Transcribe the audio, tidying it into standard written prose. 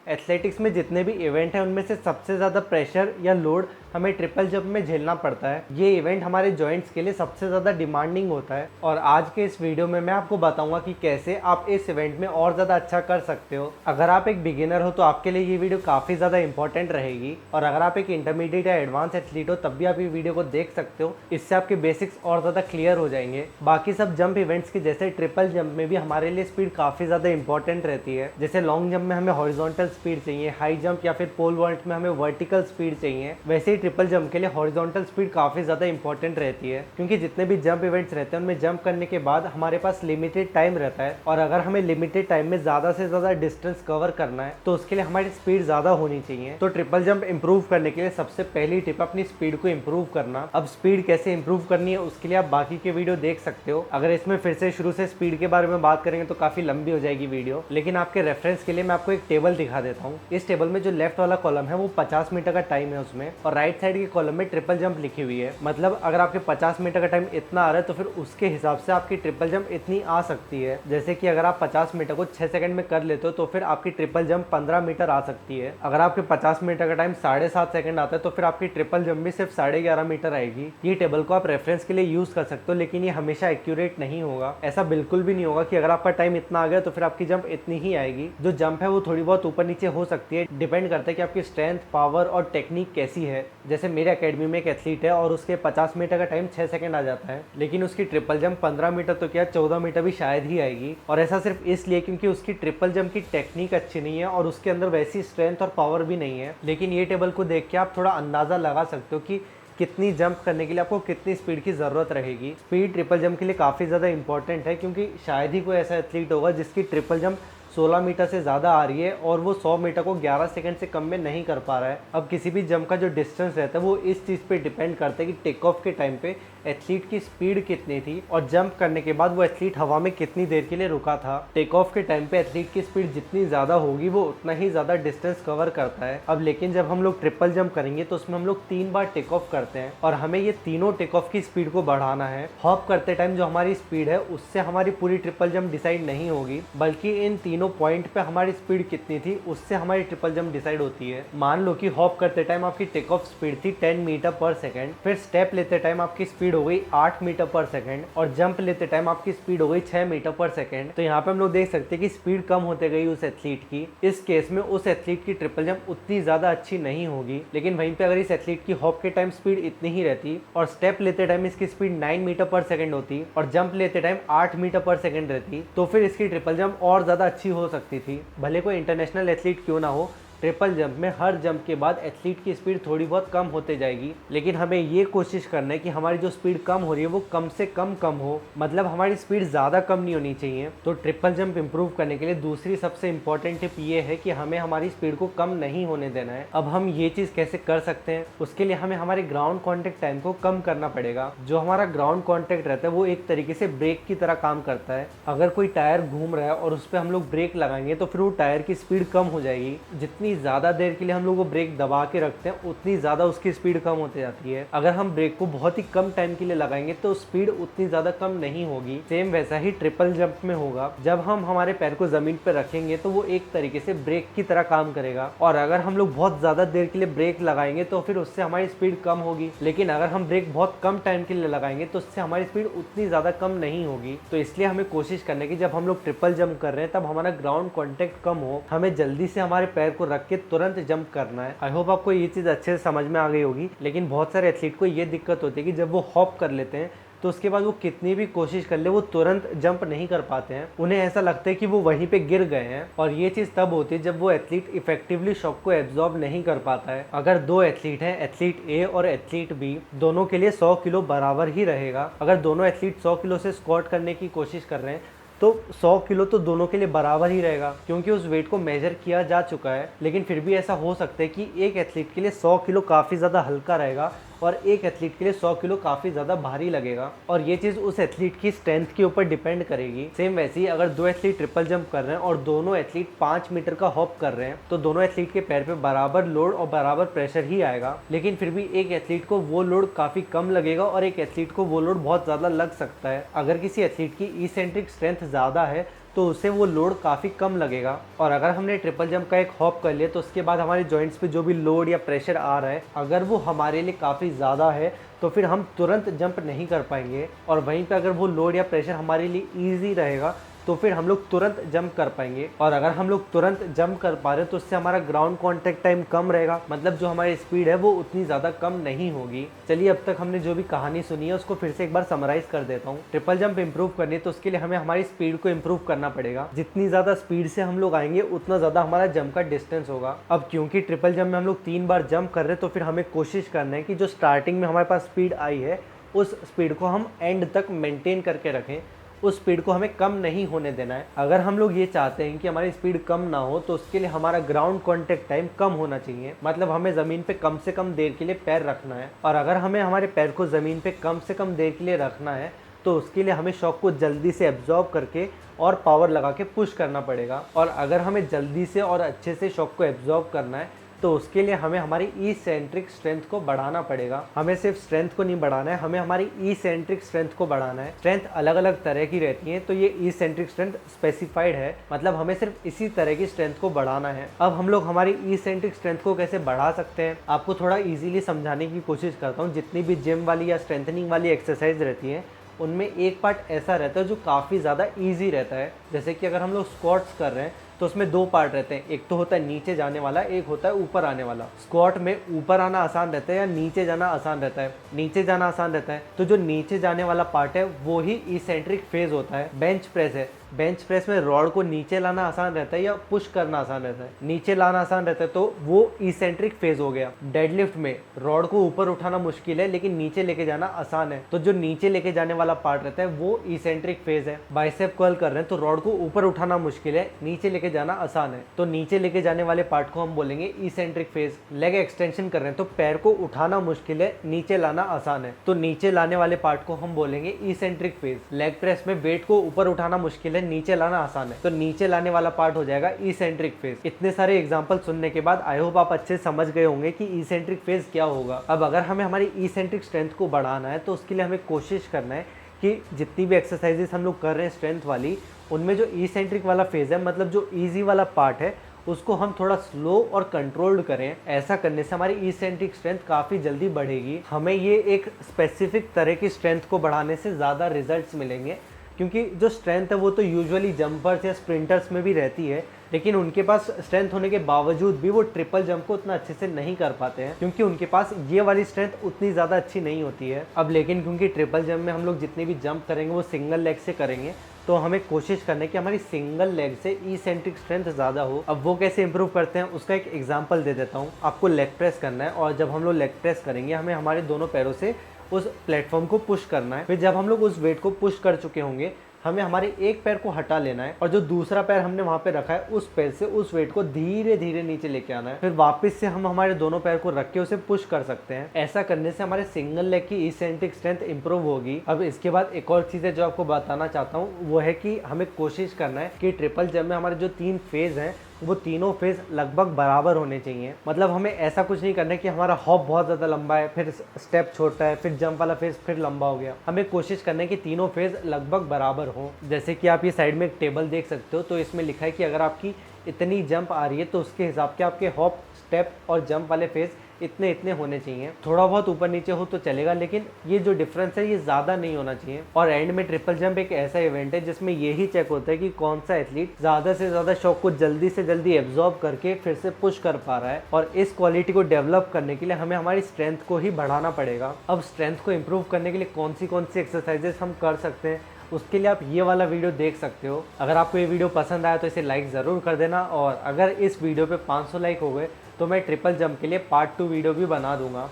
Athletics में जितने भी इवेंट हैं उनमें से सबसे ज़्यादा प्रेशर या लोड हमें ट्रिपल जंप में झेलना पड़ता है। ये इवेंट हमारे जॉइंट्स के लिए सबसे ज़्यादा डिमांडिंग होता है और आज के इस वीडियो में मैं आपको बताऊंगा कि कैसे आप इस इवेंट में और ज़्यादा अच्छा कर सकते हो। अगर आप एक बिगिनर हो तो आपके लिए ये वीडियो काफ़ी ज़्यादा इंपॉर्टेंट रहेगी और अगर आप एक इंटरमीडिएट या एडवांस एथलीट हो तब भी आप ये वीडियो को देख सकते हो। इससे आपके बेसिक्स और ज़्यादा क्लियर हो जाएंगे। बाकी सब जंप इवेंट्स के जैसे ट्रिपल जंप में भी हमारे लिए स्पीड काफ़ी ज़्यादा इंपॉर्टेंट रहती है। जैसे लॉन्ग जंप में हमें हॉरिजॉन्टल स्पीड चाहिए, हाई जंप या फिर पोल वॉल्ट में हमें वर्टिकल स्पीड चाहिए, वैसे ही ट्रिपल जंप के लिए हॉरिजॉन्टल स्पीड काफ़ी ज़्यादा इंपॉर्टेंट रहती है क्योंकि जितने भी जंप इवेंट्स रहते हैं उनमें जंप करने के बाद हमारे पास लिमिटेड टाइम रहता है और अगर हमें लिमिटेड टाइम में ज़्यादा से ज़्यादा डिस्टेंस कवर करना है तो उसके लिए हमारी स्पीड ज़्यादा होनी चाहिए। तो ट्रिपल जंप इंप्रूव करने के लिए सबसे पहली टिप अपनी स्पीड को इंप्रूव करना। अब स्पीड कैसे इंप्रूव करनी है उसके लिए आप बाकी के वीडियो देख सकते हो। अगर इसमें फिर से शुरू से स्पीड के बारे में बात करेंगे तो काफ़ी लंबी हो जाएगी वीडियो, लेकिन आपके रेफरेंस के लिए मैं आपको एक टेबल दिखा देता हूँ। इस टेबल में जो लेफ्ट वाला कॉलम है वो 50 मीटर का टाइम है उसमें और राइट साइड के कॉलम में ट्रिपल जंप लिखी हुई है। मतलब अगर आपके 50 मीटर का टाइम इतना आ रहा है तो फिर उसके हिसाब से आपकी ट्रिपल जंप इतनी आ सकती है। जैसे कि अगर आप 50 मीटर को 6 सेकंड में कर लेते हो तो फिर आपकी ट्रिपल जंप 15 मीटर आ सकती है। अगर आपके 50 मीटर का टाइम 7.5 सेकंड आता है तो फिर आपकी ट्रिपल जंप भी सिर्फ 11.5 मीटर आएगी। ये टेबल को आप रेफरेंस के लिए यूज कर सकते हो, लेकिन ये हमेशा एक्यूरेट नहीं होगा। ऐसा बिल्कुल भी नहीं होगा कि अगर आपका टाइम इतना आ गया तो फिर आपकी जंप इतनी ही आएगी। जो जंप है वो थोड़ी बहुत ऊपर नीचे हो सकती है, डिपेंड करता है कि आपकी स्ट्रेंथ, पावर और टेक्निक कैसी है। जैसे मेरे अकेडमी में एक एथलीट है और उसके 50 मीटर का टाइम 6 सेकंड आ जाता है, लेकिन उसकी ट्रिपल जंप 15 मीटर तो क्या 14 मीटर भी शायद ही आएगी। और ऐसा सिर्फ इसलिए क्योंकि उसकी ट्रिपल जंप की टेक्निक अच्छी नहीं है और उसके अंदर वैसी स्ट्रेंथ और पावर भी नहीं है। लेकिन ये टेबल को देख के आप थोड़ा अंदाज़ा लगा सकते हो कि कितनी जंप करने के लिए आपको कितनी स्पीड की ज़रूरत रहेगी। स्पीड ट्रिपल जंप के लिए काफ़ी ज़्यादा इंपॉर्टेंट है क्योंकि शायद ही कोई ऐसा एथलीट होगा जिसकी ट्रिपल जंप 16 मीटर से ज़्यादा आ रही है और वो 100 मीटर को 11 सेकंड से कम में नहीं कर पा रहा है। अब किसी भी जंप का जो डिस्टेंस रहता है वो इस चीज़ पे डिपेंड करता है कि टेक ऑफ के टाइम पे एथलीट की स्पीड कितनी थी और जंप करने के बाद वो एथलीट हवा में कितनी देर के लिए रुका था। टेक ऑफ के टाइम पे एथलीट की स्पीड जितनी ज़्यादा होगी वो उतना ही ज़्यादा डिस्टेंस कवर करता है। अब लेकिन जब हम लोग ट्रिपल जंप करेंगे तो उसमें हम लोग 3 बार टेक ऑफ करते हैं और हमें ये तीनों टेक ऑफ की स्पीड को बढ़ाना है। हॉप करते टाइम जो हमारी स्पीड है उससे हमारी पूरी ट्रिपल जंप डिसाइड नहीं होगी, बल्कि इन तीनों पॉइंट पे हमारी स्पीड कितनी थी उससे हमारी ट्रिपल जंप डिसाइड होती है। मान लो कि हॉप करते टाइम आपकी टेक ऑफ स्पीड थी 10 मीटर पर सेकंड, फिर स्टेप लेते टाइम आपकी स्पीड हो गई 8 मीटर पर सेकंड और जंप लेते टाइम आपकी स्पीड हो गई 6 मीटर पर सेकंड। तो यहाँ पे हम लोग देख सकते हैं कि स्पीड कम होते गई उस एथलीट की। इस केस में उस एथलीट की ट्रिपल जंप उतनी ज़्यादा अच्छी नहीं होगी। लेकिन वहीं पे अगर इस एथलीट की हॉप के टाइम स्पीड इतनी ही रहती और स्टेप लेते टाइम इसकी स्पीड 9 मीटर पर सेकंड होती और जंप लेते टाइम 8 मीटर पर सेकंड रहती तो फिर इसकी ट्रिपल जंप और ज़्यादा अच्छी हो सकती थी। भले कोई इंटरनेशनल एथलीट क्यों ना हो, ट्रिपल जंप में हर जंप के बाद एथलीट की स्पीड थोड़ी बहुत कम होते जाएगी, लेकिन हमें ये कोशिश करना है कि हमारी जो स्पीड कम हो रही है वो कम से कम हो। मतलब हमारी स्पीड ज़्यादा कम नहीं होनी चाहिए। तो ट्रिपल जंप इंप्रूव करने के लिए दूसरी सबसे इंपॉर्टेंट टिप ये है कि हमें हमारी स्पीड को कम नहीं होने देना है। अब हम ये चीज़ कैसे कर सकते हैं, उसके लिए हमें हमारे ग्राउंड कॉन्टैक्ट टाइम को कम करना पड़ेगा। जो हमारा ग्राउंड कॉन्टैक्ट रहता है वो एक तरीके से ब्रेक की तरह काम करता है। अगर कोई टायर घूम रहा है और उस पर हम लोग ब्रेक लगाएंगे तो फिर वो टायर की स्पीड कम हो जाएगी। जितनी ज़्यादा देर के लिए हम लोग वो ब्रेक दबा के रखते हैं उतनी ज़्यादा उसकी स्पीड कम होती जाती है। अगर हम ब्रेक को बहुत ही कम टाइम के लिए लगाएंगे तो स्पीड उतनी ज़्यादा कम नहीं होगी। सेम वैसा ही ट्रिपल जंप में होगा। जब हम हमारे पैर को ज़मीन पर रखेंगे तो वो एक तरीके से ब्रेक की तरह काम करेगा और अगर हम लोग बहुत ज़्यादा देर के लिए ब्रेक लगाएंगे तो फिर उससे हमारी स्पीड कम होगी। लेकिन अगर हम ब्रेक बहुत कम टाइम के लिए लगाएंगे तो उससे हमारी स्पीड उतनी ज़्यादा कम नहीं होगी। तो इसलिए हमें कोशिश करने की जब हम लोग ट्रिपल जंप कर रहे हैं तब हमारा ग्राउंड कॉन्टैक्ट कम हो, हमें जल्दी से हमारे पैर को रख के तुरंत जंप करना है। आई होप आपको ये चीज़ अच्छे से समझ में आ गई होगी। लेकिन बहुत सारे एथलीट को ये दिक्कत होती है कि जब वो हॉप कर लेते हैं तो उसके बाद वो कितनी भी कोशिश कर ले वो तुरंत जंप नहीं कर पाते हैं। उन्हें ऐसा लगता है कि वो वहीं पे गिर गए हैं और ये चीज़ तब होती है जब वो एथलीट इफेक्टिवली शॉक को एब्जॉर्ब नहीं कर पाता है। अगर दो एथलीट हैं, एथलीट ए और एथलीट बी, दोनों के लिए 100 किलो बराबर ही रहेगा। अगर दोनों एथलीट 100 किलो से स्क्वाट करने की कोशिश कर रहे हैं तो 100 किलो तो दोनों के लिए बराबर ही रहेगा क्योंकि उस वेट को मेजर किया जा चुका है। लेकिन फिर भी ऐसा हो सकता है कि एक एथलीट के लिए 100 किलो काफ़ी ज़्यादा हल्का रहेगा और एक एथलीट के लिए 100 किलो काफ़ी ज़्यादा भारी लगेगा और ये चीज़ उस एथलीट की स्ट्रेंथ के ऊपर डिपेंड करेगी। सेम वैसे ही अगर दो एथलीट ट्रिपल जंप कर रहे हैं और दोनों एथलीट 5 मीटर का हॉप कर रहे हैं तो दोनों एथलीट के पैर पे बराबर लोड और बराबर प्रेशर ही आएगा। लेकिन फिर भी एक एथलीट को वो लोड काफ़ी कम लगेगा और एक एथलीट को वो लोड बहुत ज़्यादा लग सकता है। अगर किसी एथलीट की इसेंट्रिक स्ट्रेंथ ज़्यादा है तो उससे वो लोड काफ़ी कम लगेगा। और अगर हमने ट्रिपल जंप का एक हॉप कर लिया तो उसके बाद हमारे जॉइंट्स पे जो भी लोड या प्रेशर आ रहा है, अगर वो हमारे लिए काफ़ी ज़्यादा है तो फिर हम तुरंत जंप नहीं कर पाएंगे। और वहीं पे अगर वो लोड या प्रेशर हमारे लिए ईजी रहेगा तो फिर हम लोग तुरंत जंप कर पाएंगे। और अगर हम लोग तुरंत जंप कर पा रहे हैं तो उससे हमारा ग्राउंड कांटेक्ट टाइम कम रहेगा, मतलब जो हमारी स्पीड है वो उतनी ज़्यादा कम नहीं होगी। चलिए अब तक हमने जो भी कहानी सुनी है उसको फिर से एक बार समराइज कर देता हूँ। ट्रिपल जंप इंप्रूव करनी है तो उसके लिए हमें हमारी स्पीड को इंप्रूव करना पड़ेगा। जितनी ज़्यादा स्पीड से हम लोग आएंगे उतना ज़्यादा हमारा जंप का डिस्टेंस होगा। अब क्योंकि ट्रिपल जंप में हम लोग 3 बार जंप कर रहे हैं तो फिर हमें कोशिश करना है कि जो स्टार्टिंग में हमारे पास स्पीड आई है उस स्पीड को हम एंड तक मेंटेन करके रखें, उस स्पीड को हमें कम नहीं होने देना है। अगर हम लोग ये चाहते हैं कि हमारी स्पीड कम ना हो तो उसके लिए हमारा ग्राउंड कांटेक्ट टाइम कम होना चाहिए, मतलब हमें ज़मीन पे कम से कम देर के लिए पैर रखना है। और अगर हमें हमारे पैर को ज़मीन पे कम से कम देर के लिए रखना है तो उसके लिए हमें शॉक को जल्दी से एब्जॉर्ब करके और पावर लगा के पुश करना पड़ेगा। और अगर हमें जल्दी से और अच्छे से शॉक को एब्जॉर्ब करना है तो उसके लिए हमें हमारी ई सेंट्रिक स्ट्रेंथ को बढ़ाना पड़ेगा। हमें सिर्फ स्ट्रेंथ को नहीं बढ़ाना है, हमें हमारी ई सेंट्रिक स्ट्रेंथ को बढ़ाना है। स्ट्रेंथ अलग अलग तरह की रहती है तो ये ई सेंट्रिक स्ट्रेंथ स्पेसिफाइड है, मतलब हमें सिर्फ इसी तरह की स्ट्रेंथ को बढ़ाना है। अब हम लोग हमारी ई सेंट्रिक स्ट्रेंथ को कैसे बढ़ा सकते हैं, आपको थोड़ा ईजिली समझाने की कोशिश करता हूँ। जितनी भी जिम वाली या स्ट्रेंथनिंग वाली एक्सरसाइज रहती है उनमें एक पार्ट ऐसा रहता है जो काफ़ी ज़्यादा ईजी रहता है। जैसे कि अगर हम लोग स्क्वाट्स कर रहे हैं तो उसमें 2 पार्ट रहते हैं, एक तो होता है नीचे जाने वाला, एक होता है ऊपर आने वाला। स्क्वाट में ऊपर आना आसान रहता है या नीचे जाना आसान रहता है? नीचे जाना आसान रहता है, तो जो नीचे जाने वाला पार्ट है वो ही इसेंट्रिक फेज होता है। बेंच प्रेस है, बेंच प्रेस में रॉड को नीचे लाना आसान रहता है या पुश करना आसान रहता है? नीचे लाना आसान रहता है, तो वो इसेंट्रिक फेज हो गया। डेडलिफ्ट में रॉड को ऊपर उठाना मुश्किल है लेकिन नीचे लेके जाना आसान है, तो जो नीचे लेके जाने वाला पार्ट रहता है वो इसेंट्रिक फेज है। बाइसेप कर्ल कर रहे हैं तो रॉड को ऊपर उठाना मुश्किल है, नीचे लेके जाना आसान है, तो नीचे लेके जाने वाले पार्ट को हम बोलेंगे इसेंट्रिक फेज। लेग एक्सटेंशन कर रहे हैं तो पैर को उठाना मुश्किल है, नीचे लाना आसान है, तो नीचे लाने वाले पार्ट को हम बोलेंगे इसेंट्रिक फेज। लेग प्रेस में वेट को ऊपर उठाना मुश्किल है, नीचे लाना आसान है, तो नीचे लाने वाला पार्ट हो जाएगा इसेंट्रिक फेज। इतने सारे एग्जांपल सुनने के बाद आई होप आप अच्छे समझ गए होंगे कि इसेंट्रिक फेज क्या होगा। अब अगर हमें हमारी इसेंट्रिक स्ट्रेंथ को बढ़ाना है तो उसके लिए हमें कोशिश करना है कि जितनी भी एक्सरसाइजेस हम लोग कर रहे हैं स्ट्रेंथ वाली, उनमें जो इसेंट्रिक वाला फेज है, मतलब जो ईजी वाला पार्ट है, उसको हम थोड़ा स्लो और कंट्रोल्ड करें। ऐसा करने से हमारी इसेंट्रिक स्ट्रेंथ काफ़ी जल्दी बढ़ेगी। हमें ये एक स्पेसिफिक तरह की स्ट्रेंथ को बढ़ाने से ज़्यादा रिजल्ट्स मिलेंगे, क्योंकि जो स्ट्रेंथ है वो तो यूजुअली जंपर्स या स्प्रिंटर्स में भी रहती है, लेकिन उनके पास स्ट्रेंथ होने के बावजूद भी वो ट्रिपल जंप को उतना अच्छे से नहीं कर पाते हैं, क्योंकि उनके पास ये वाली स्ट्रेंथ उतनी ज़्यादा अच्छी नहीं होती है। अब लेकिन क्योंकि ट्रिपल जंप में हम लोग जितने भी जंप करेंगे वो सिंगल लेग से करेंगे, तो हमें कोशिश करना है कि हमारी सिंगल लेग से इसेंट्रिक स्ट्रेंथ ज़्यादा हो। अब वो कैसे इंप्रूव करते हैं उसका एक एग्जांपल दे देता हूँ। आपको लेग प्रेस करना है और जब हम लोग लेग प्रेस करेंगे हमें हमारे दोनों पैरों से उस प्लेटफॉर्म को पुश करना है। फिर जब हम लोग उस वेट को पुश कर चुके होंगे हमें हमारे एक पैर को हटा लेना है और जो दूसरा पैर हमने वहाँ पे रखा है उस पैर से उस वेट को धीरे धीरे नीचे लेके आना है। फिर वापस से हम हमारे दोनों पैर को रख के उसे पुश कर सकते हैं। ऐसा करने से हमारे सिंगल लेग की इसेंट्रिक स्ट्रेंथ इंप्रूव होगी। अब इसके बाद एक और चीज़ है जो आपको बताना चाहता हूँ, वो है कि हमें कोशिश करना है कि ट्रिपल जंप में हमारे जो 3 फेज हैं वो तीनों फेज लगभग बराबर होने चाहिए। मतलब हमें ऐसा कुछ नहीं करना है कि हमारा हॉप बहुत ज़्यादा लंबा है, फिर स्टेप छोटा है, फिर जंप वाला फेज फिर लंबा हो गया। हमें कोशिश करना है कि तीनों फेज लगभग बराबर हो। जैसे कि आप ये साइड में एक टेबल देख सकते हो, तो इसमें लिखा है कि अगर आपकी इतनी जंप आ रही है तो उसके हिसाब के आपके हॉप, स्टेप और जंप वाले फेज इतने इतने होने चाहिए। थोड़ा बहुत ऊपर नीचे हो तो चलेगा, लेकिन ये जो डिफरेंस है ये ज़्यादा नहीं होना चाहिए। और एंड में ट्रिपल जंप एक ऐसा इवेंट है जिसमें यही चेक होता है कि कौन सा एथलीट ज़्यादा से ज़्यादा शॉक को जल्दी से जल्दी एब्जॉर्ब करके फिर से पुश कर पा रहा है। और इस क्वालिटी को डेवलप करने के लिए हमें हमारी स्ट्रेंथ को ही बढ़ाना पड़ेगा। अब स्ट्रेंथ को इम्प्रूव करने के लिए कौन सी एक्सरसाइजेस हम कर सकते हैं, उसके लिए आप ये वाला वीडियो देख सकते हो। अगर आपको ये वीडियो पसंद आया तो इसे लाइक ज़रूर कर देना, और अगर इस वीडियो पे 500 लाइक हो गए तो मैं ट्रिपल जंप के लिए पार्ट 2 वीडियो भी बना दूंगा।